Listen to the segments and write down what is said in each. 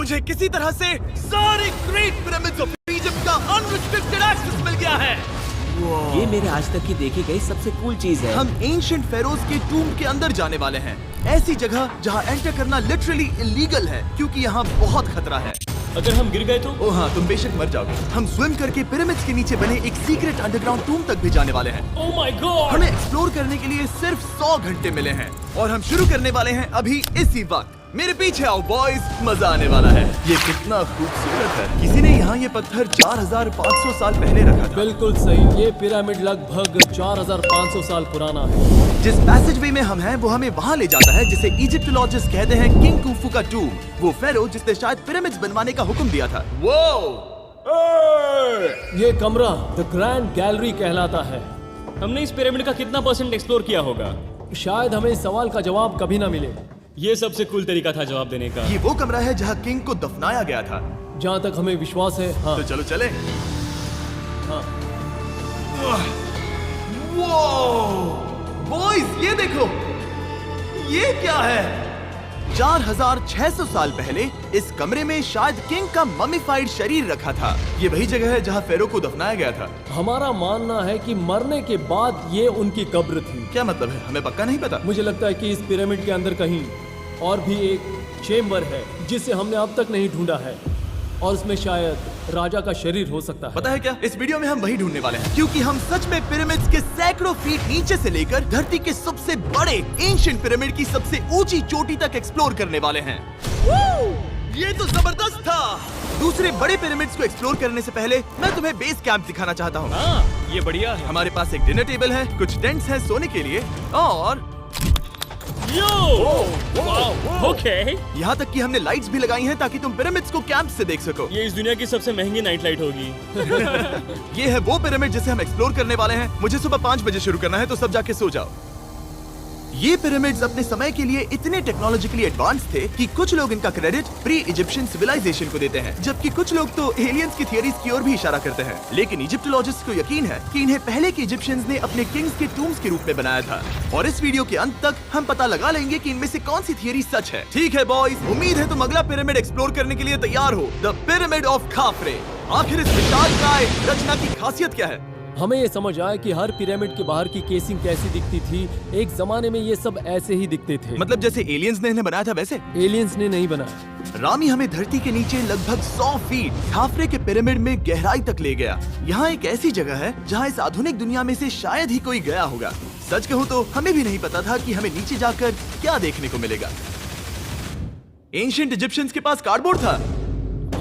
मुझे किसी तरह से सारे ग्रेट पिरामिड्स ऑफ इजिप्ट का अनरिस्ट्रिक्टेड एक्सेस मिल गया है। ये मेरे आज तक की देखी गई सबसे कूल चीज है। हम एंशिएंट फेरोज के टूम के अंदर जाने वाले हैं, ऐसी जगह जहाँ एंटर करना लिटरली इलीगल है क्योंकि यहाँ बहुत खतरा है। अगर हम गिर गए तो? ओ हाँ, तुम बेशक मर जाओगे। हम स्विम करके पिरामिड्स के नीचे बने एक सीक्रेट अंडरग्राउंड टूम तक भी जाने वाले हैं। Oh my God! हमें एक्सप्लोर करने के लिए सिर्फ 100 घंटे मिले हैं और हम शुरू करने वाले हैं अभी इसी वक्त। मेरे पीछे आओ बॉयज, मजा आने वाला है। ये कितना खूबसूरत है। किसी ने यहाँ ये पत्थर 4500 साल पहले रखा था। बिल्कुल सही, ये पिरामिड लगभग 4500 साल पुराना है। जिस पैसेजवे में हम हैं वो हमें वहाँ ले जाता है जिसे इजिप्टोलॉजिस्ट कहते हैं किंग कुफू का टूम, वो फेरो जिसने शायद पिरामिड्स बनवाने का हुक्म दिया था। ये कमरा द ग्रैंड गैलरी कहलाता है। हमने इस पिरामिड का कितना % एक्सप्लोर किया होगा? शायद हमें इस सवाल का जवाब कभी ना मिले। ये सबसे कूल तरीका था जवाब देने का। ये वो कमरा है जहाँ किंग को दफनाया गया था, जहाँ तक हमें विश्वास है। हाँ। तो चलो चले। हाँ। बॉयज ये देखो, ये क्या है? 4600 साल पहले इस कमरे में शायद किंग का ममीफाइड शरीर रखा था। ये वही जगह है जहाँ फेरो को दफनाया गया था। हमारा मानना है कि मरने के बाद ये उनकी कब्र थी। क्या मतलब है? हमें पक्का नहीं पता। मुझे लगता है कि इस पिरामिड के अंदर कहीं और भी एक चेम्बर है जिसे हमने अब तक नहीं ढूंढा है और उसमें शायद राजा का शरीर हो सकता है। पता है क्या, इस वीडियो में हम वही ढूंढने वाले हैं क्योंकि हम सच में पिरामिड्स के सैकड़ों फीट नीचे से लेकर धरती के सबसे बड़े एंशिएंट पिरामिड की सबसे ऊंची चोटी तक एक्सप्लोर करने वाले हैं। ये तो जबरदस्त था। दूसरे बड़े पिरामिड्स को एक्सप्लोर करने से पहले मैं तुम्हें बेस कैंप दिखाना चाहता हूँ। हाँ, ये बढ़िया है। हमारे पास एक डिनर टेबल है, कुछ टेंट्स हैं सोने के लिए और ओके। यहाँ तक कि हमने लाइट्स भी लगाई हैं ताकि तुम पिरामिड्स को कैंप से देख सको। ये इस दुनिया की सबसे महंगी नाइट लाइट होगी। ये है वो पिरामिड जिसे हम एक्सप्लोर करने वाले हैं। मुझे सुबह 5 बजे शुरू करना है तो सब जाके सो जाओ। ये पिरामिड्स अपने समय के लिए इतने टेक्नोलॉजिकली एडवांस थे कि कुछ लोग इनका क्रेडिट प्री इजिप्शियन सिविलाइजेशन को देते हैं, जबकि कुछ लोग तो एलियंस की थियरीज की ओर भी इशारा करते हैं। लेकिन इजिप्टोलॉजिस्ट को यकीन है कि इन्हें पहले के इजिप्शियंस ने अपने किंग्स के टूम्स के रूप में बनाया था और इस वीडियो के अंत तक हम पता लगा लेंगे कि इनमें से कौन सी थियरी सच है। ठीक है बॉयज, उम्मीद है तुम अगला पिरामिड एक्सप्लोर करने के लिए तैयार हो, द पिरामिड ऑफ खाफरे। आखिर इस विशालकाय रचना की खासियत क्या है? हमें ये समझ आया कि हर पिरामिड के बाहर की केसिंग कैसी दिखती थी। एक जमाने में ये सब ऐसे ही दिखते थे। मतलब जैसे एलियंस ने इन्हें बनाया था वैसे? एलियंस ने नहीं बनाया। रामी हमें धरती के नीचे लगभग 100 फीट खाफरे के पिरामिड में गहराई तक ले गया। यहाँ एक ऐसी जगह है जहाँ इस आधुनिक दुनिया में से शायद ही कोई गया होगा। सच कहूँ तो हमें भी नहीं पता था कि हमें नीचे जाकर क्या देखने को मिलेगा। एंशिएंट इजिप्शियंस के पास कार्डबोर्ड था।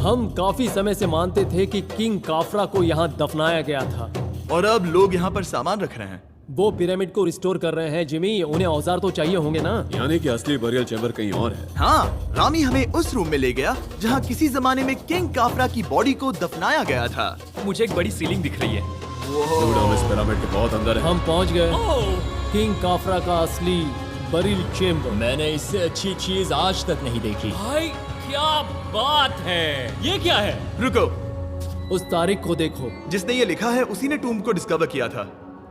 हम काफी समय से मानते थे कि किंग काफरा को यहाँ दफनाया गया था और अब लोग यहाँ पर सामान रख रहे हैं। वो पिरामिड को रिस्टोर कर रहे हैं। जिमी, उन्हें औजार तो चाहिए होंगे ना? यानी कि असली बरियल चैम्बर कहीं और है। हाँ, रामी हमें उस रूम में ले गया जहाँ किसी जमाने में किंग काफरा की बॉडी को दफनाया गया था। मुझे एक बड़ी सीलिंग दिख रही है। Dude, हम इस पिरामिड के बहुत अंदर है। हम पहुँच गए किंग काफरा का असली बरियल चेम्बर। मैंने इससे अच्छी चीज आज तक नहीं देखी। भाई क्या बात है! ये क्या है? रुको, उस तारीख को देखो। जिसने ये लिखा है उसी ने टूम को डिस्कवर किया था।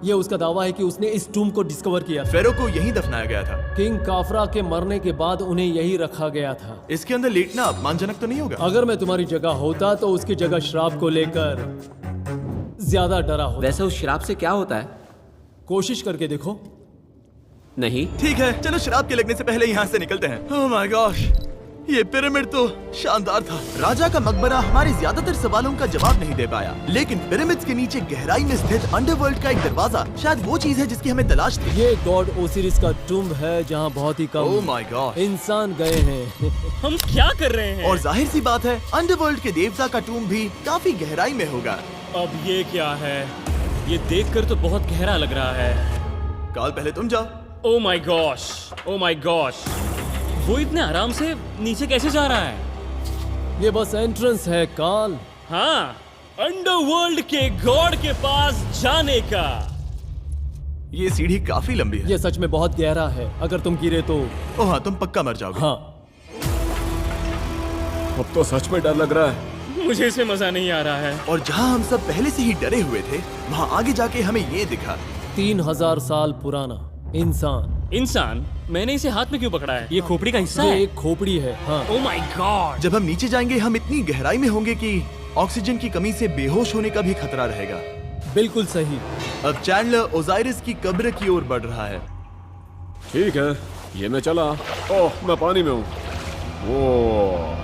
ये उसका दावा है कि उसने इस टूम को डिस्कवर किया था। फेरो को यहीं दफनाया गया था। किंग काफरा के मरने के बाद उन्हें यही रखा गया था। इसके अंदर लेटना अपमानजनक तो नहीं होगा? अगर मैं तुम्हारी जगह होता तो उसकी जगह श्राप को लेकर ज्यादा डरा होता। वैसे उस शराब से क्या होता है? कोशिश करके देखो। नहीं। ठीक है, चलो शराब के लगने से पहले यहाँ से निकलते हैं। ओह माय गॉश, ये पिरामिड तो शानदार था। राजा का मकबरा हमारे ज्यादातर सवालों का जवाब नहीं दे पाया, लेकिन पिरामिड्स के नीचे गहराई में स्थित अंडरवर्ल्ड का एक दरवाजा शायद वो चीज है जिसकी हमें तलाश थी। ये गॉड ओसिरिस का टूम्ब है जहाँ बहुत ही ओह कम माय गॉड इंसान गए हैं। हम क्या कर रहे हैं? और जाहिर सी बात है अंडरवर्ल्ड के देवता का टूम्ब भी काफी गहराई में होगा। अब ये क्या है? ये देखकर तो बहुत गहरा लग रहा है। काल, पहले तुम जाओ। Oh my gosh, oh my gosh, वो इतने आराम से नीचे कैसे जा रहा है? ये बस एंट्रेंस है काल। हाँ, अंडरवर्ल्ड के गॉड के पास जाने का। ये सीढ़ी काफी लंबी है। ये सच में बहुत गहरा है। अगर तुम गिरे तो ओह हाँ, तुम पक्का मर जाओगे। हाँ। अब तो सच में डर लग रहा है। मुझे इसमें मजा नहीं आ रहा है। और जहाँ हम सब पहले से ही डरे हुए थे, वहाँ आगे जाके हमें ये दिखा। 3000 साल पुराना इंसान इंसान, मैंने इसे हाथ में क्यों पकड़ा है? ये खोपड़ी का हिस्सा ये है। एक खोपड़ी है। हाँ, ओ माय गॉड। जब हम नीचे जाएंगे हम इतनी गहराई में होंगे कि ऑक्सीजन की कमी से बेहोश होने का भी खतरा रहेगा। बिल्कुल सही। अब चैंडलर ओजाइरिस की कब्र की ओर बढ़ रहा है। ठीक है, ये मैं चला। ओह, मैं पानी में हूँ। वो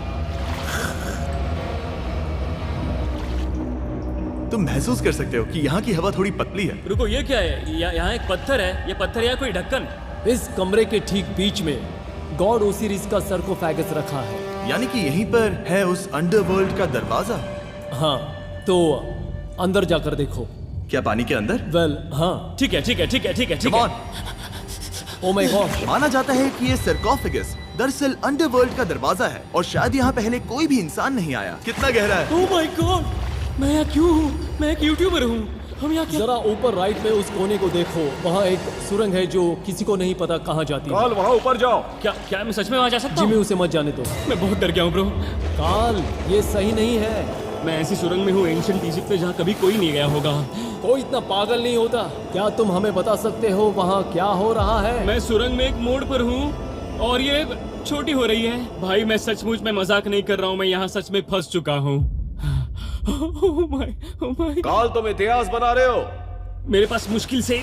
तुम महसूस कर सकते हो कि यहाँ की हवा थोड़ी पतली है। रुको, ये क्या है? यहाँ एक पत्थर है। ये पत्थर या कोई ढक्कन? इस कमरे के ठीक बीच में गॉड ओसिरिस का सरकोफेगस रखा है। यानी कि यहीं पर है उस अंडरवर्ल्ड का दरवाजा। हाँ, तो अंदर जाकर देखो। क्या पानी के अंदर? वेल, हाँ। ठीक है, ठीक है, ठीक है, ठीक है, ठीक Come है। on। ओ माय गॉड, माना जाता है कि ये सरकोफेगस दरअसल अंडरवर्ल्ड का दरवाजा है और शायद यहाँ पहले कोई भी इंसान नहीं आया। कितना गहरा है? ओ माय गॉड, मैं यहाँ क्यों हूँ? मैं एक यूट्यूबर हूँ। हम यहाँ क्या? जरा ऊपर राइट में उस कोने को देखो। वहाँ एक सुरंग है जो किसी को नहीं पता कहाँ जाती है। काल, वहाँ ऊपर जाओ। क्या मैं सच में वहाँ जा सकता जिमी, हूँ? उसे मत जाने दो। मैं बहुत डर गया हूँ ब्रो। काल, ये सही नहीं है। मैं ऐसी सुरंग में हूँ एंशिएंट इजिप्ट में जहाँ कभी कोई नहीं गया होगा। कोई इतना पागल नहीं होता। क्या तुम हमें बता सकते हो वहाँ क्या हो रहा है? मैं सुरंग में एक मोड़ पर हूँ और ये छोटी हो रही है। भाई मैं सचमुच में मजाक नहीं कर रहा हूँ, मैं यहाँ सच में फंस चुका हूँ। Oh my। काल, तुम इतिहास बना रहे हो। मेरे पास मुश्किल से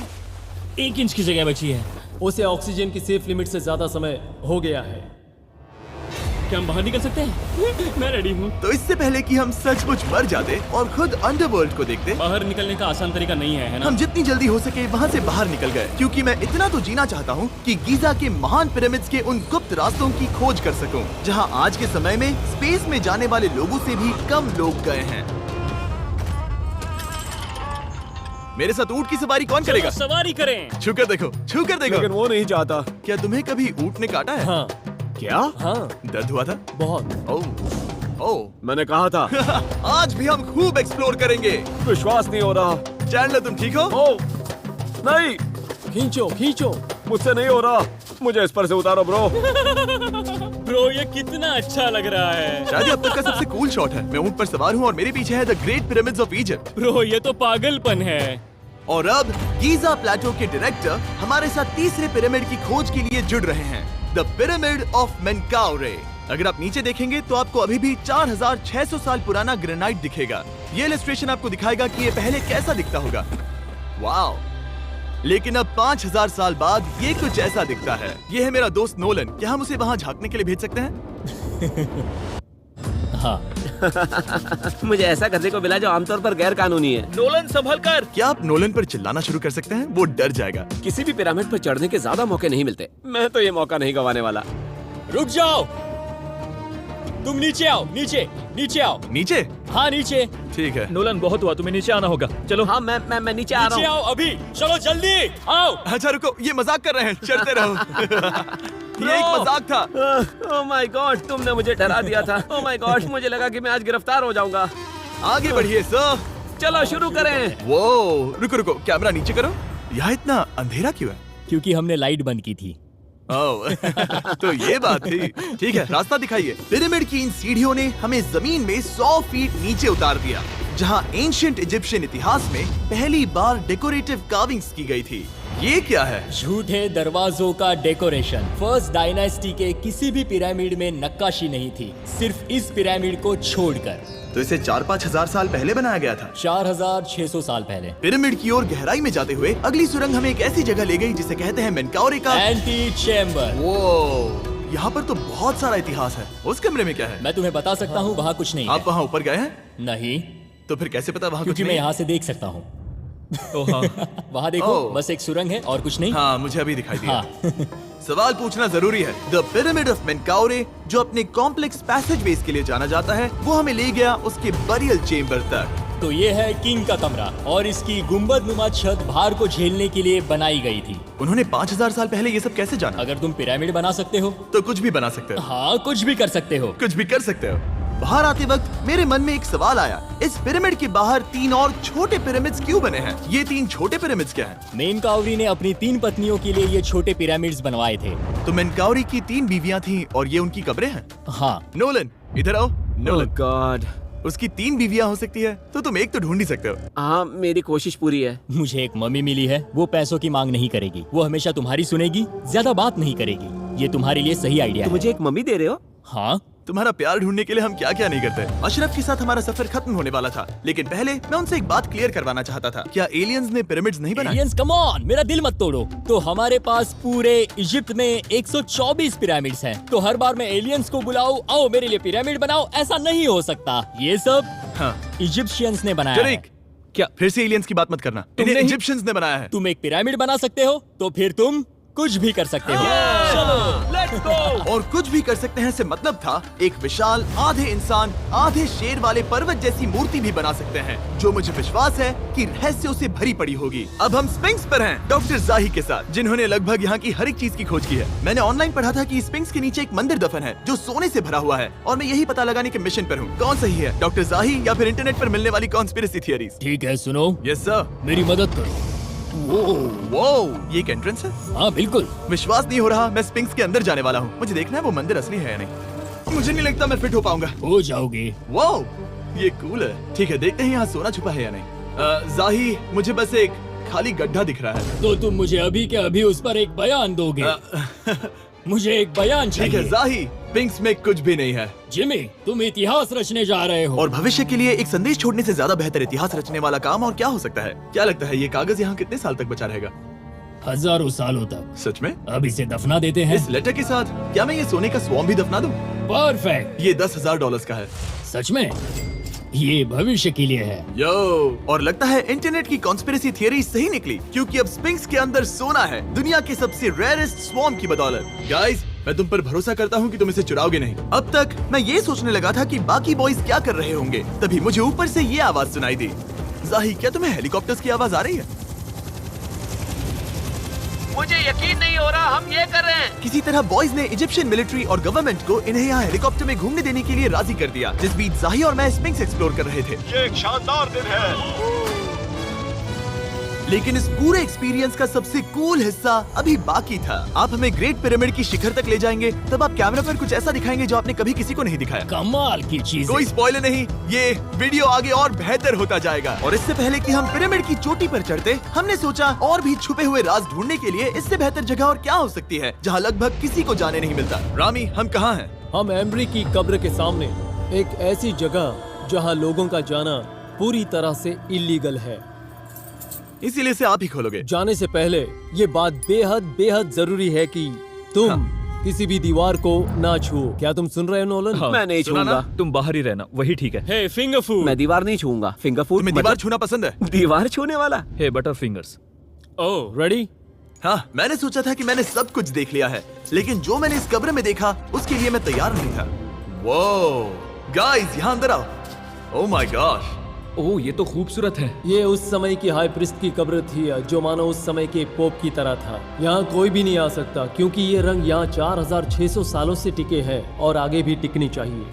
1 इंच की जगह बची है। उसे ऑक्सीजन की सेफ लिमिट से ज्यादा समय हो गया है। क्या हम बाहर निकल सकते हैं? मैं रेडी हूँ। तो इससे पहले कि हम सचमुच मर जाते और खुद अंडरवर्ल्ड को देखते, बाहर निकलने का आसान तरीका नहीं है ना? हम जितनी जल्दी हो सके वहाँ से बाहर निकल गए, क्योंकि मैं इतना तो जीना चाहता हूँ कि गीजा के महान पिरामिड्स के उन गुप्त रास्तों की खोज कर सकूं, जहाँ आज के समय में स्पेस में जाने वाले लोगों से भी कम लोग गए हैं। मेरे साथ ऊंट की सवारी कौन करेगा? चलो सवारी करें। छूकर देखो, छूकर देखो। लेकिन वो नहीं चाहता। क्या तुम्हें कभी ऊंट ने काटा है? हाँ, क्या? हाँ, दर्द हुआ था? बहुत। ओह मैंने कहा था। आज भी हम खूब एक्सप्लोर करेंगे। विश्वास नहीं हो रहा। चैंडलर, तुम ठीक हो? ओह, नहीं, खींचो, खींचो। मुझसे नहीं हो रहा। मुझे इस पर से उतारो ब्रो। ब्रो ये कितना अच्छा लग रहा है। शायद ये अब तक का सबसे कूल शॉट है। मैं ऊंट पर सवार हूँ और मेरे पीछे है the great pyramids of Egypt. Bro ये तो पागलपन है। और अब गीजा प्लेटो के डायरेक्टर हमारे साथ तीसरे पिरामिड की खोज के लिए जुड़ रहे हैं, द पिरामिड ऑफ मेनकाउरे। अगर आप नीचे देखेंगे तो आपको अभी भी 4600 साल पुराना ग्रेनाइट दिखेगा। ये इलस्ट्रेशन आपको दिखाएगा कि ये पहले कैसा दिखता होगा। वाओ! लेकिन अब 5000 साल बाद ये कुछ ऐसा दिखता है। ये है मेरा दोस्त नोलन। क्या हम उसे वहाँ झांकने के लिए भेज सकते हैं? हाँ, मुझे ऐसा करने को मिला जो आमतौर पर गैर कानूनी है। नोलन संभल कर। क्या आप नोलन पर चिल्लाना शुरू कर सकते हैं? वो डर जाएगा। किसी भी पिरामिड पर चढ़ने के ज्यादा मौके नहीं मिलते। मैं तो ये मौका नहीं गंवाने वाला। रुक जाओ, तुम नीचे आओ। नीचे नीचे आओ। नीचे? हाँ नीचे। ठीक है। नोलन बहुत हुआ, तुम्हें नीचे आना होगा। चलो। हाँ, मैं नीचे आ नीचे रहा हूँ। आओ अभी। चलो जल्दी आओ। अच्छा रुको, ये मजाक कर रहे हैं, चढ़ते रहो। ये एक मजाक था। ओह माय गॉड, तुमने मुझे डरा दिया था। ओह माय गॉड, मुझे लगा कि मैं आज गिरफ्तार हो जाऊंगा। आगे बढ़िए सर। चलो शुरू करें। वो रुको रुको, कैमरा नीचे करो। यहाँ इतना अंधेरा क्यों है? क्योंकि हमने लाइट बंद की थी। ओह, तो ये बात थी। ठीक है, रास्ता दिखाइए। पिरामिड की इन सीढ़ियों ने हमें जमीन में 100 फीट नीचे उतार दिया, जहाँ एंशिएंट इजिप्शियन इतिहास में पहली बार डेकोरेटिव कार्विंग्स की गई थी। ये क्या है? झूठे दरवाजों का डेकोरेशन। फर्स्ट डायनेस्टी के किसी भी पिरामिड में नक्काशी नहीं थी, सिर्फ इस पिरामिड को छोड़कर। तो इसे 4-5 हजार साल पहले बनाया गया था। 4600 साल पहले। पिरामिड की ओर गहराई में जाते हुए अगली सुरंग हमें एक ऐसी जगह ले गई जिसे कहते हैं मेनकाउरे का एंटी चेम्बर। वो यहाँ पर तो बहुत सारा इतिहास है। उस कमरे में क्या है? मैं तुम्हें बता सकता हूँ, वहाँ कुछ नहीं आप है। वहाँ ऊपर गए हैं? नहीं, तो फिर कैसे पता वहाँ कुछ क्योंकि मैं नहीं? यहाँ से देख सकता हूँ। वहाँ देखो, ओह। बस एक सुरंग है और कुछ नहीं। हाँ, मुझे अभी दिखाई दिया। हाँ। सवाल पूछना जरूरी है। द पिरामिड ऑफ मेनकाउरे, जो अपने कॉम्प्लेक्स पैसेजवेज के लिए जाना जाता है, वो हमें ले गया उसके बरियल चेम्बर तक। तो ये है किंग का कमरा और इसकी गुंबदनुमा छत भार को झेलने के लिए बनाई गई थी। उन्होंने 5000 साल पहले ये सब कैसे जाना? अगर तुम पिरामिड बना सकते हो तो कुछ भी बना सकते हो। हाँ, कुछ भी कर सकते हो। कुछ भी कर सकते हो। बाहर आते वक्त मेरे मन में एक सवाल आया, इस पिरामिड के बाहर 3 और छोटे पिरामिड्स क्यों बने हैं? ये 3 छोटे पिरामिड्स क्या हैं? मेनकाउरी ने अपनी 3 पत्नियों के लिए ये छोटे पिरामिड्स बनवाए थे। तो मेनकाउरी की 3 बीवियां थीं और ये उनकी कब्रें हैं। हाँ, नोलन, इधर आओ। ओह नोलन, गॉड, उसकी 3 बीवियां हो सकती है, तो तुम एक तो ढूंढ ही सकते हो। हाँ, मेरी कोशिश पूरी है। मुझे एक मम्मी मिली है, वो पैसों की मांग नहीं करेगी, वो हमेशा तुम्हारी सुनेगी, ज्यादा बात नहीं करेगी। ये तुम्हारे लिए सही आइडिया तो है। मुझे एक मम्मी दे रहे हो? हाँ, तुम्हारा प्यार ढूंढने के लिए हम क्या क्या नहीं करते। अशरफ के साथ हमारा सफर खत्म होने वाला था, लेकिन पहले मैं उनसे एक बात क्लियर करवाना चाहता था। क्या एलियंस ने पिरामिड्स नहीं बनाए? एलियंस कम ऑन, मेरा दिल मत तोड़ो। तो हमारे पास पूरे इजिप्ट में 124 पिरामिड्स हैं। तो हर बार मैं एलियंस को बुलाऊं, आओ मेरे लिए पिरामिड बनाओ, ऐसा नहीं हो सकता। ये सब हाँ, इजिप्शियंस ने बनाया है। जरीक, क्या फिर से एलियंस की बात मत करना। इन्हें नहीं- इजिप्शियंस ने बनाया है। तुम एक पिरामिड बना सकते हो, तो फिर तुम कुछ भी कर सकते हो। Let's go. और कुछ भी कर सकते हैं से मतलब था एक विशाल आधे इंसान आधे शेर वाले पर्वत जैसी मूर्ति भी बना सकते हैं, जो मुझे विश्वास है कि रहस्यों से भरी पड़ी होगी। अब हम स्पिंक्स पर हैं, डॉक्टर जाही के साथ, जिन्होंने लगभग यहाँ की हर एक चीज की खोज की है। मैंने ऑनलाइन पढ़ा था कि स्पिंक्स के नीचे एक मंदिर दफन है जो सोने से भरा हुआ है, और मैं यही पता लगाने के मिशन पर हूँ। कौन सही है, डॉक्टर जाही या फिर इंटरनेट पर मिलने वाली कॉन्स्पिरेसी थियरीज? ठीक है, सुनो, यस सर। मेरी मदद करो। वो ये एक एंट्रेंस है? हाँ बिल्कुल। विश्वास नहीं हो रहा, मैं स्पिंक्स के अंदर जाने वाला हूँ। मुझे देखना है वो मंदिर असली है या नहीं। मुझे नहीं लगता मैं फिट हो पाऊंगा। हो जाओगे। वो ये कूल है। ठीक है, देखते हैं यहाँ सोना छुपा है या नहीं। जाही, मुझे बस एक खाली गड्ढा दिख रहा है। तो तुम मुझे अभी के अभी उस पर एक बयान दोगे? मुझे एक बयान ठीक है चाहिए। जाही, पिंक्स में कुछ भी नहीं है। जिमी, तुम इतिहास रचने जा रहे हो। और भविष्य के लिए एक संदेश छोड़ने से ज्यादा बेहतर इतिहास रचने वाला काम और क्या हो सकता है? क्या लगता है ये कागज यहाँ कितने साल तक बचा रहेगा? हजारों सालों तक। सच में? अब इसे दफना देते हैं। इस लेटर के साथ क्या मैं ये सोने का स्वॉर्म भी दफना दूं? परफेक्ट। ये $10,000 का है। सच में? ये भविष्य के लिए है। यो, और लगता है इंटरनेट की कॉन्स्पिरेसी थियरी सही निकली, क्योंकि अब स्पिंक्स के अंदर सोना है, दुनिया के सबसे रेयरेस्ट स्वॉर्म की बदौलत। गाइस, मैं तुम पर भरोसा करता हूँ कि तुम इसे चुराओगे नहीं। अब तक मैं ये सोचने लगा था कि बाकी बॉयज क्या कर रहे होंगे, तभी मुझे ऊपर से ये आवाज सुनाई दी। जाही, क्या तुम्हें हेलीकॉप्टर्स की आवाज आ रही है? मुझे यकीन नहीं हो रहा हम ये कर रहे हैं। किसी तरह बॉयज ने इजिप्शियन मिलिट्री और गवर्नमेंट को इन्हें यहाँ हेलीकॉप्टर में घूमने देने के लिए राजी कर दिया, जिस बीच जाही और मैं स्पिंक्स एक्सप्लोर कर रहे थे। ये एक शानदार दिन है। लेकिन इस पूरे एक्सपीरियंस का सबसे कूल हिस्सा अभी बाकी था। आप हमें ग्रेट पिरामिड की शिखर तक ले जाएंगे, तब आप कैमरा पर कुछ ऐसा दिखाएंगे जो आपने कभी किसी को नहीं दिखाया। कमाल की चीज। कोई स्पॉइलर नहीं, ये वीडियो आगे और बेहतर होता जाएगा। और इससे पहले कि हम पिरामिड की चोटी पर चढ़ते, हमने सोचा और भी छुपे हुए राज ढूंढने के लिए इससे बेहतर जगह और क्या हो सकती है, जहाँ लगभग किसी को जाने नहीं मिलता। रामी, हम कहाँ हैं? हम एम्ब्री की कब्र के सामने, एक ऐसी जगह जहां लोगों का जाना पूरी तरह से इलीगल है। इसीलिए से आप ही खोलोगे। जाने से पहले ये बात बेहद बेहद जरूरी है कि तुम किसी भी दीवार को ना छुओ। क्या तुम सुन रहे हो नोलन? मैं नहीं सुना ना? छूऊंगा। तुम बाहर ही रहना, वही ठीक है। हे फिंगर फूड। मैं दीवार नहीं छूऊंगा। फिंगर फूड तुम्हें दीवार छूना पसंद है? दीवार छूने वाला? हे बटर फिंगर्स। ओह, रेडी? हाँ, मैंने सोचा था कि मैंने सब कुछ देख लिया है, लेकिन जो मैंने इस कब्र में देखा उसके लिए मैं तैयार नहीं था। वो गाइस, यहाँ अंदर आओ। ओह माय गॉश, ओह, ये तो खूबसूरत है। ये उस समय की हाई प्रीस्ट की कब्र थी, जो मानो उस समय के पोप की तरह था। यहाँ कोई भी नहीं आ सकता, क्योंकि ये रंग यहाँ 4600 सालों से टिके हैं और आगे भी टिकनी चाहिए।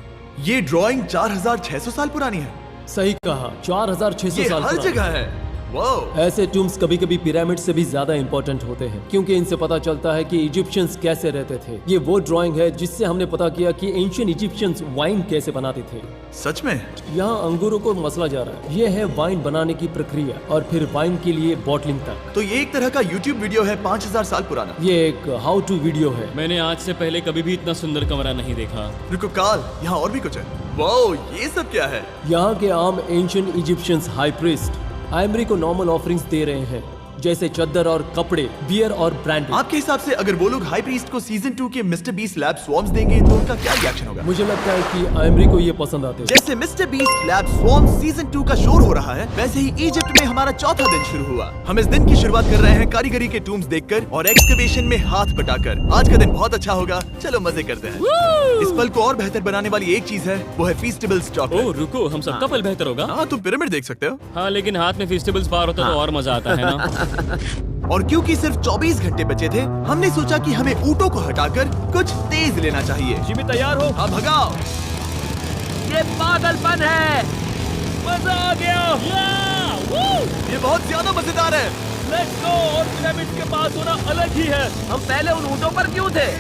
ये ड्राइंग 4600 साल पुरानी है। सही कहा, 4600 ये साल हर पुरानी। जगह है। वाओ, ऐसे टूम्स कभी कभी पिरामिड से भी ज्यादा इंपॉर्टेंट होते हैं, क्योंकि इनसे पता चलता है कि इजिप्शियंस कैसे रहते थे। ये वो ड्राइंग है जिससे हमने पता किया कि एंशियंट इजिप्शियंस वाइन कैसे बनाते थे। सच में? यहाँ अंगूरों को मसला जा रहा है। ये है वाइन बनाने की प्रक्रिया और फिर वाइन के लिए बॉटलिंग तक। तो ये एक तरह का YouTube वीडियो है 5000 साल पुराना। ये एक हाउ टू वीडियो है। मैंने आज से पहले कभी भी इतना सुंदर कमरा नहीं देखा। रुको काल, यहाँ और भी कुछ है। वाओ, ये सब क्या है? यहाँ के आम एंशियंट इजिप्शियंस हाई प्रीस्ट आयमरी को नॉर्मल ऑफरिंग्स दे रहे हैं, जैसे चद्दर और कपड़े, बियर और ब्रांडी। आपके हिसाब से अगर वो लोग हाई प्रीस्ट को सीजन 2 के मिस्टर बीस्ट लैब स्वॉर्म्स देंगे तो उनका क्या रिएक्शन होगा? मुझे लगता है कि आयमरी को ये पसंद आते हैं। जैसे मिस्टर बीस्ट लैब स्वॉर्म्स सीजन 2 का शोर हो रहा है, वैसे ही इजिप्ट में हमारा चौथा दिन शुरू हुआ। हम इस दिन की शुरुआत कर रहे हैं कारीगरी के टूम्स देखकर और एक्सकवेशन में हाथ बटाकर। आज का दिन बहुत अच्छा होगा, चलो मजे करते हैं। इस पल को और बेहतर बनाने वाली एक चीज है, वो है फीस्टेबल्स ओह चॉकलेट। रुको, हम सबका पल बेहतर होगा। हाँ, तुम पिरामिड देख सकते हो। हाँ, लेकिन हाथ में फेस्टिवल्स बार होता तो और मजा आता है ना। और क्योंकि सिर्फ 24 घंटे बचे थे, हमने सोचा कि हमें ऊँटों को हटाकर कुछ तेज लेना चाहिए। जिमी तैयार हो? हाँ, भगाओ। ये पागलपन है। मजा आ गया। ये बहुत ज्यादा मजेदार है। Let's go. और पिरामिड के पास होना अलग ही है। हम पहले उन ऊँटों पर क्यों थे?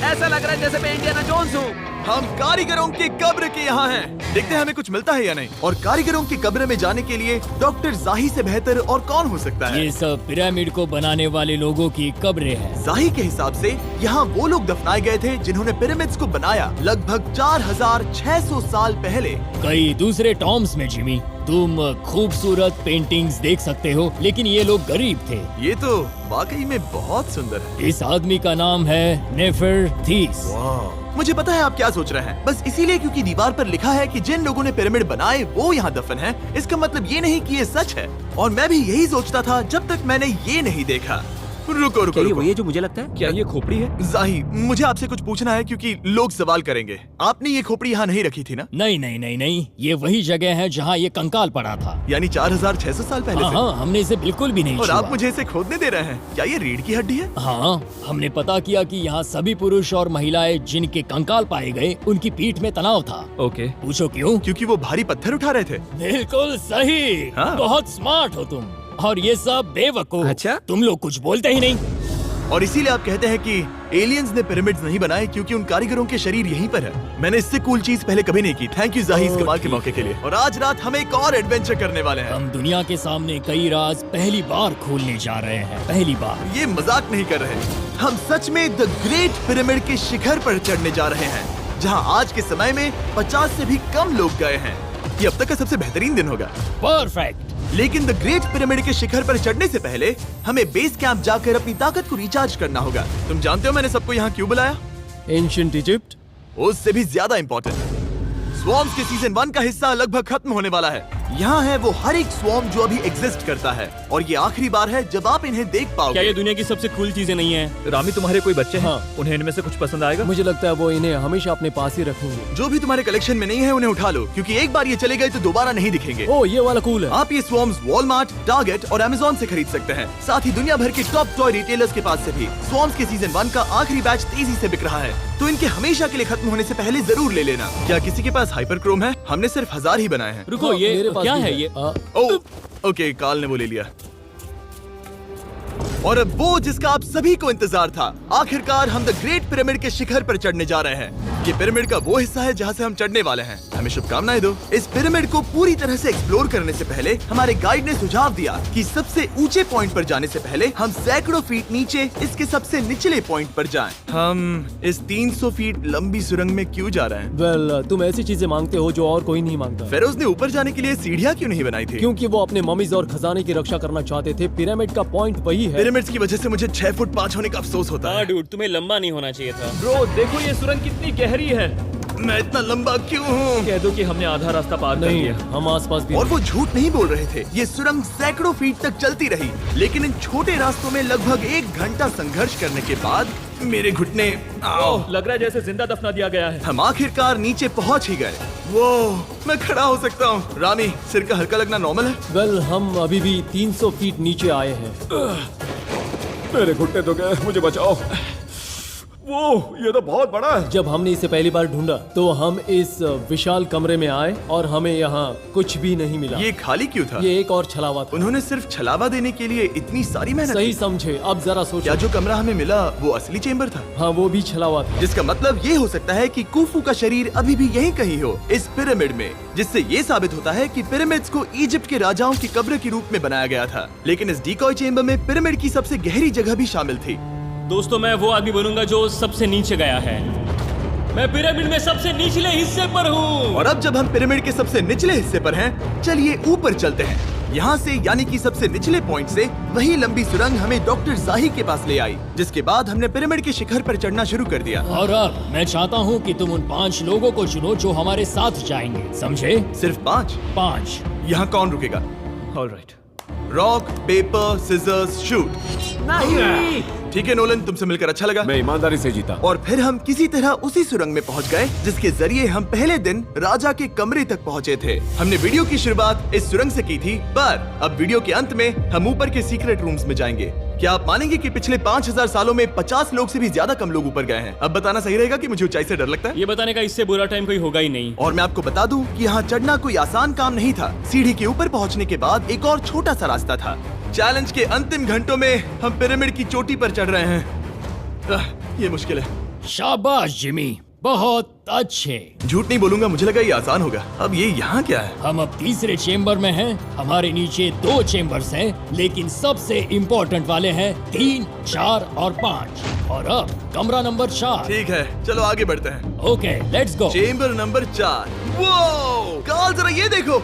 ऐसा लग रहा है जैसे मैं इंडियाना जोन्स हूँ। हम कारीगरों के कब्र के यहाँ हैं। देखते हैं हमें कुछ मिलता है या नहीं। और कारीगरों की कब्र में जाने के लिए डॉक्टर जाही से बेहतर और कौन हो सकता है? ये सब पिरामिड को बनाने वाले लोगों की कब्रें हैं। जाही के हिसाब से यहाँ वो लोग दफनाए गए थे जिन्होंने पिरामिड्स को बनाया लगभग 4600 साल पहले। कई दूसरे टॉम्स में जिमी, तुम खूबसूरत पेंटिंग्स देख सकते हो, लेकिन ये लोग गरीब थे। ये तो वाकई में बहुत सुंदर है। इस आदमी का नाम है नेफरथीस। मुझे पता है आप क्या सोच रहे हैं, बस इसीलिए क्योंकि दीवार पर लिखा है कि जिन लोगों ने पिरामिड बनाए वो यहाँ दफन है, इसका मतलब ये नहीं कि ये सच है। और मैं भी यही सोचता था जब तक मैंने ये नहीं देखा। रुको रुको क्या ये रुको। वही है जो मुझे लगता है? क्या ये खोपड़ी है? जाही, मुझे आपसे कुछ पूछना है क्योंकि लोग सवाल करेंगे। आपने ये खोपड़ी यहाँ नहीं रखी थी ना? नहीं नहीं नहीं नहीं, ये वही जगह है जहाँ ये कंकाल पड़ा था। यानी 4600 साल पहले हाँ से? हाँ, हमने इसे बिल्कुल भी नहीं और छुआ। आप मुझे इसे खोदने दे रहे हैं? क्या ये रीढ़ की हड्डी है? हाँ, हमने पता किया कि यहाँ सभी पुरुष और महिलाएं जिनके कंकाल पाए गए उनकी पीठ में तनाव था। ओके। पूछो क्यों? क्योंकि वो भारी पत्थर उठा रहे थे। बिल्कुल सही। हाँ। बहुत स्मार्ट हो तुम। और ये सब बेवकूफ। अच्छा? तुम लोग कुछ बोलते ही नहीं। और इसीलिए आप कहते हैं कि एलियंस ने पिरामिड्स नहीं बनाए क्योंकि उन कारीगरों के शरीर यहीं पर है। मैंने इससे कूल चीज पहले कभी नहीं की। थैंक यू जाही इस कमाल के मौके के लिए। और आज रात हम एक और एडवेंचर करने वाले हैं। हम दुनिया के सामने कई राज पहली बार खोलने जा रहे हैं। पहली बार। ये मजाक नहीं कर रहे, हम सच में द ग्रेट पिरामिड के शिखर पर चढ़ने जा रहे हैं, जहां आज के समय में 50 से भी कम लोग गए हैं। ये अब तक का सबसे बेहतरीन दिन होगा। परफेक्ट। लेकिन द ग्रेट पिरामिड के शिखर पर चढ़ने से पहले हमें बेस कैंप जाकर अपनी ताकत को रिचार्ज करना होगा। तुम जानते हो मैंने सबको यहाँ क्यों बुलाया? Ancient Egypt. उससे भी ज्यादा इम्पोर्टेंट, स्वॉर्म्स के सीजन 1 का हिस्सा लगभग खत्म होने वाला है। यहाँ है वो हर एक स्वॉर्म जो अभी एग्जिस्ट करता है, और ये आखिरी बार है जब आप इन्हें देख क्या पाओगे। ये दुनिया की सबसे कूल चीजें नहीं है? रामी, तुम्हारे कोई बच्चे हैं? हाँ। उन्हें इनमें से कुछ पसंद आएगा? मुझे लगता है वो इन्हें हमेशा अपने पास ही रखेंगे। जो भी तुम्हारे कलेक्शन में नहीं है उन्हें उठा लो, क्योंकि एक बार ये चले गए तो दोबारा नहीं दिखेंगे। ओ, ये वाला कूल है। आप ये स्वॉर्म्स वॉलमार्ट, टारगेट और अमेज़न से खरीद सकते हैं। साथ ही दुनिया भर के टॉप टॉय रिटेलर्स के पास से भी। स्वॉर्म्स के सीजन 1 का आखिरी बैच तेजी से बिक रहा है, तो इनके हमेशा के लिए खत्म होने से पहले जरूर ले लेना। क्या किसी के पास हाइपर क्रोम है? हमने सिर्फ 1000 ही बनाए हैं। रुको, हाँ, ये मेरे पास क्या भी है ये? ओ, ओके, काल ने वो ले लिया। और अब वो जिसका आप सभी को इंतजार था, आखिरकार हम द ग्रेट पिरामिड के शिखर पर चढ़ने जा रहे हैं। ये पिरामिड का वो हिस्सा है जहाँ से हम चढ़ने वाले हैं। हमें शुभकामनाएं दो। इस पिरामिड को पूरी तरह से एक्सप्लोर करने से पहले हमारे गाइड ने सुझाव दिया कि सबसे ऊंचे पॉइंट पर जाने से पहले हम सैकड़ों फीट नीचे इसके सबसे निचले पॉइंट पर जाएं। हम इस 300 फीट लंबी सुरंग में क्यों जा रहे हैं? वेल, तुम ऐसी चीजें मांगते हो जो और कोई नहीं मांगता। फेरोज ने ऊपर जाने के लिए सीढ़ियाँ क्यों नहीं बनाई थी? क्योंकि वो अपने ममीज और खजाने की रक्षा करना चाहते थे। पिरामिड का पॉइंट वही है। पिरामिड्स की वजह से मुझे 6 फुट 5 होने का अफसोस होता हाँ है। डूड, तुम्हें लंबा नहीं होना चाहिए था। ब्रो, देखो ये सुरंग कितनी गहरी है। मैं इतना लंबा क्यों हूँ? कह दो कि हमने आधा रास्ता पार कर नहीं, लिया। हम आसपास भी और वो झूठ नहीं बोल रहे थे। ये सुरंग सैकड़ों फीट तक चलती रही, लेकिन इन छोटे रास्तों में लगभग 1 घंटा संघर्ष करने के बाद मेरे घुटने ओह, लग रहा है जैसे जिंदा दफना दिया गया है। हम आखिरकार नीचे पहुंच ही गए। वो मैं खड़ा हो सकता हूँ। रामी, सिर का हल्का लगना नॉर्मल है? वेल, हम अभी भी 300 फीट नीचे आए हैं। मेरे घुटने तो गए, मुझे बचाओ। वो ये तो बहुत बड़ा है। जब हमने इसे पहली बार ढूंढा तो हम इस विशाल कमरे में आए और हमें यहाँ कुछ भी नहीं मिला। ये खाली क्यों था? ये एक और छलावा था। उन्होंने सिर्फ छलावा देने के लिए इतनी सारी मेहनत सही की। समझे। अब जरा क्या सोचो। जो कमरा हमें मिला वो असली चेंबर था? हाँ, वो भी छलावा था। जिसका मतलब ये हो सकता है कि कुफू का शरीर अभी भी यहीं कहीं हो, इस पिरामिड में, जिससे ये साबित होता है कि पिरामिड्स को इजिप्ट के राजाओं की कब्र के रूप में बनाया गया था। लेकिन इस डीकॉय चेंबर में पिरामिड की सबसे गहरी जगह भी शामिल थी। दोस्तों, मैं वो आदमी बनूंगा जो सबसे नीचे गया है। मैं पिरामिड में सबसे निचले हिस्से पर हूँ। और अब जब हम पिरामिड के सबसे निचले हिस्से पर हैं, चलिए ऊपर चलते हैं। यहाँ से यानी कि सबसे निचले पॉइंट से वही लंबी सुरंग हमें डॉक्टर जाही के पास ले आई, जिसके बाद हमने पिरामिड के शिखर पर चढ़ना शुरू कर दिया। और अब मैं चाहता हूँ कि तुम उन 5 लोगों को चुनो जो हमारे साथ जाएंगे, समझे? सिर्फ 5? 5। यहाँ कौन रुकेगा? Alright. Rock, paper, scissors, shoot. नहीं। ठीक है नोलन, तुमसे मिलकर अच्छा लगा। मैं ईमानदारी से जीता। और फिर हम किसी तरह उसी सुरंग में पहुंच गए जिसके जरिए हम पहले दिन राजा के कमरे तक पहुंचे थे। हमने वीडियो की शुरुआत इस सुरंग से की थी, पर अब वीडियो के अंत में हम ऊपर के सीक्रेट रूम्स में जाएंगे। क्या आप मानेंगे कि पिछले 5000 सालों में 50 लोग से भी ज्यादा कम लोग ऊपर गए हैं? अब बताना सही रहेगा कि मुझे ऊंचाई से डर लगता है? ये बताने का इससे बुरा टाइम कोई होगा ही नहीं। और मैं आपको बता दूं कि यहाँ चढ़ना कोई आसान काम नहीं था। सीढ़ी के ऊपर पहुँचने के बाद एक और छोटा सा रास्ता था। चैलेंज के अंतिम घंटों में हम पिरामिड की चोटी पर चढ़ रहे हैं। ये मुश्किल है। शाबाश जिमी, बहुत अच्छे। झूठ नहीं बोलूंगा, मुझे लगा ये आसान होगा। अब ये यहाँ क्या है? हम अब तीसरे चेम्बर में हैं। हमारे नीचे 2 चेम्बर्स हैं, लेकिन सबसे इम्पोर्टेंट वाले हैं 3, 4 और 5। और अब कमरा नंबर 4। ठीक है, चलो आगे बढ़ते हैं। Okay, let's go. Chamber number 4। वो कार्ल, जरा ये देखो।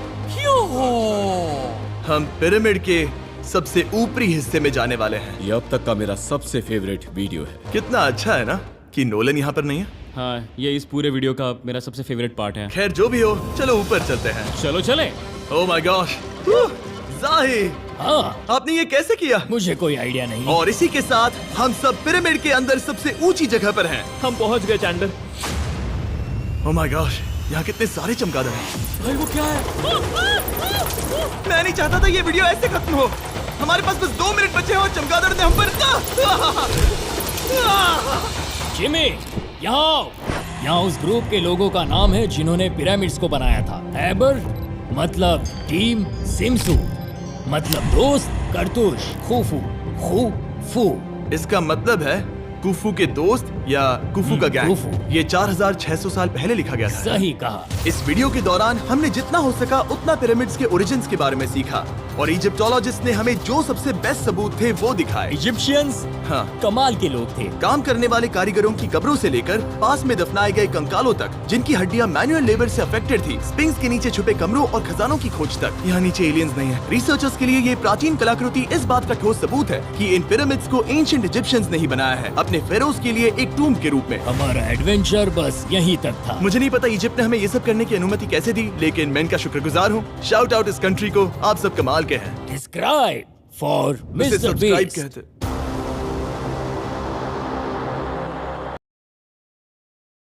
हम पिरामिड के सबसे ऊपरी हिस्से में जाने वाले हैं। ये अब तक का मेरा सबसे फेवरेट वीडियो है। कितना अच्छा है ना कि नोलन यहाँ पर नहीं है। हाँ, ये इस पूरे वीडियो का मेरा सबसे फेवरेट पार्ट है। खैर जो भी हो, चलो ऊपर चलते हैं। चलो चले। ओह माय गॉश, जाहिर, हाँ, आपने ये कैसे किया? मुझे कोई आइडिया नहीं। और इसी के साथ हम सब पिरामिड के अंदर सबसे ऊंची जगह पर हैं। हम पहुंच गए चैंडलर। ओह माय गॉश, यहाँ कितने सारे चमगादड़ हैं। भाई वो क्या है? मैं नहीं चाहता था ये वीडियो ऐसे खत्म हो। हमारे पास बस 2 मिनट बचे हैं और चमगादड़ ने हम पर जिमी, यहाँ आओ। यहाँ उस ग्रुप के लोगों का नाम है जिन्होंने पिरामिड्स को बनाया था। एबर मतलब टीम, सिमसू मतलब दोस्त, करतुश, खुफू, खुफू। इसका मतलब है कुफू के दोस्त या कुफू का गैंग। कुफू। ये 4600 साल पहले लिखा गया था। सही कहा। इस वीडियो के दौरान हमने जितना हो सका उतना पिरामिड्स के ओरिजिन्स के बारे में सीखा और इजिप्टोलॉजिस्ट ने हमें जो सबसे बेस्ट सबूत थे वो दिखाए। इजिप्शियंस हाँ, कमाल के लोग थे। काम करने वाले कारीगरों की कब्रों से लेकर पास में दफनाए गए कंकालों तक, जिनकी हड्डियां मैनुअल लेबर से अफेक्टेड थी, स्पिंक्स के नीचे छुपे कमरों और खजानों की खोज तक। यहाँ नीचे एलियंस नहीं है। रिसर्चर्स के लिए ये प्राचीन कलाकृति इस बात का ठोस सबूत है कि इन पिरामिड्स को एंशिएंट इजिप्शियंस ने ही बनाया है, अपने फेरोज के लिए एक टूम्ब के रूप में। हमारा एडवेंचर बस यहीं तक था। मुझे नहीं पता इजिप्ट ने हमें ये सब करने की अनुमति कैसे दी, लेकिन मैं इनका शुक्रगुजार हूँ। शाउट आउट इस कंट्री को, आप सब कमाल के हैं। डिस्क्राइब फॉर उसे मिस्टर सब्सक्राइब बीस्ट। कहते